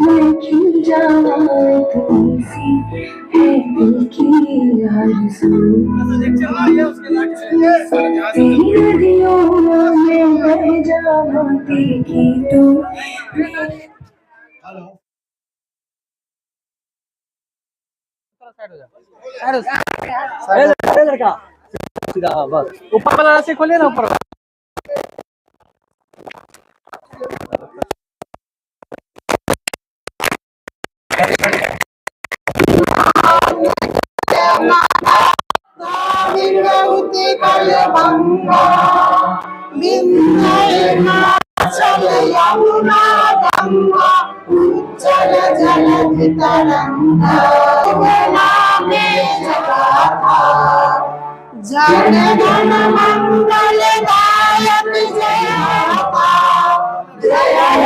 मैं खिल जाऊं थोड़ी सी है दिल की आरज़ू। तेरी नदियों में बह जाऊं देखी तो। लड़का सीधा बस ऊपर वाला रस्सी खोलिए ना ऊपर। उज्जल जलधि तरंगा नामे जगाथा जन गण मंगल दायक जय माता जय